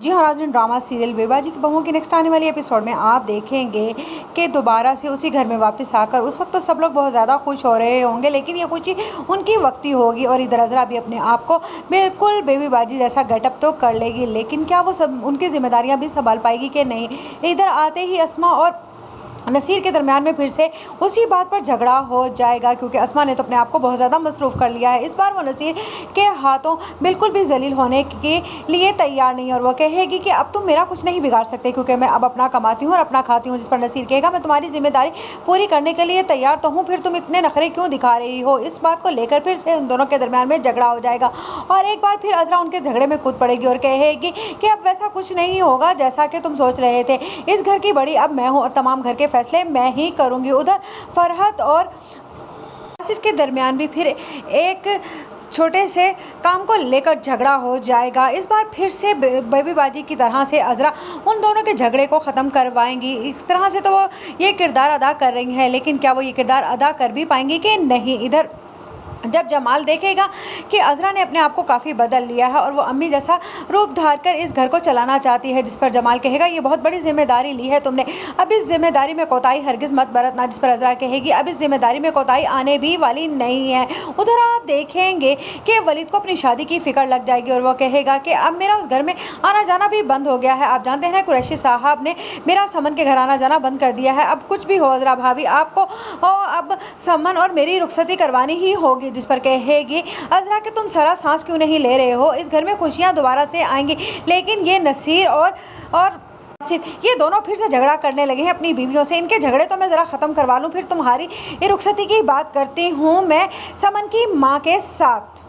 जी हाँ नाज़रीन, drama serial बेबाजी की बहुओं की नेक्स्ट आने वाली एपिसोड में आप देखेंगे कि दोबारा से उसी घर में वापस आकर उस वक्त तो सब लोग बहुत ज़्यादा खुश हो रहे होंगे, लेकिन ये खुशी उनकी वक्ती होगी और इधर अज़रा भी अपने आप को बिल्कुल बेबीबाजी जैसा गेटअप तो कर लेगी, लेकिन क्या वो सब उनकी जिम्मेदारियां भी संभाल पाएगी कि नहीं। इधर आते ही अस्मा और नसीर के दरमियान में फिर से उसी बात पर झगड़ा हो जाएगा, क्योंकि अस्मा ने तो अपने आप को बहुत ज़्यादा मसरूफ़ कर लिया है। इस बार वो नसीर के हाथों बिल्कुल भी जलील होने के लिए तैयार नहीं और वो कहेगी कि अब तुम मेरा कुछ नहीं बिगाड़ सकते, क्योंकि मैं अब अपना कमाती हूँ और अपना खाती हूँ। जिस पर नसीर कहेगा मैं तुम्हारी जिम्मेदारी पूरी करने के लिए तैयार तो हूँ, फिर तुम इतने नखरे क्यों दिखा रही हो। इस बात को लेकर फिर से उन दोनों के दरमियान में झगड़ा हो जाएगा और एक बार फिर अज़रा उनके झगड़े में कूद पड़ेगी और कहेगी कि अब वैसा कुछ नहीं होगा जैसा कि तुम सोच रहे थे। इस घर की बड़ी अब मैं हूँ और तमाम घर के फैसले मैं ही करूंगी। उधर फरहत और आसिफ के दरमियान भी फिर एक छोटे से काम को लेकर झगड़ा हो जाएगा। इस बार फिर से बेबीबाजी की तरह से अज़रा उन दोनों के झगड़े को ख़त्म करवाएंगी। इस तरह से तो वो ये किरदार अदा कर रही हैं, लेकिन क्या वो ये किरदार अदा कर भी पाएंगी कि नहीं। इधर जब जमाल देखेगा कि अज़रा ने अपने आप को काफ़ी बदल लिया है और वो अम्मी जैसा रूप धार कर इस घर को चलाना चाहती है, जिस पर जमाल कहेगा ये बहुत बड़ी जिम्मेदारी ली है तुमने, अब इस जिम्मेदारी में कोताही हरगिज़ मत बरतना। जिस पर अज़रा कहेगी अब इस जिम्मेदारी में कोताही आने भी वाली नहीं है। उधर आप देखेंगे कि वलीद को अपनी शादी की फ़िक्र लग जाएगी और वो कहेगा कि अब मेरा उस घर में आना जाना भी बंद हो गया है। आप जानते हैं कुरैशी साहब ने मेरा समन के घर आना जाना बंद कर दिया है। अब कुछ भी हो अज़रा भाभी, आपको अब समन और मेरी रुखसती करवानी ही होगी। जिस पर कहेगी अज़रा कि तुम सारा सांस क्यों नहीं ले रहे हो, इस घर में खुशियां दोबारा से आएंगी। लेकिन ये नसीर और आसिफ ये दोनों फिर से झगड़ा करने लगे हैं अपनी बीवियों से। इनके झगड़े तो मैं ज़रा ख़त्म करवा लूँ, फिर तुम्हारी ये रुखसती की बात करती हूँ मैं समन की माँ के साथ।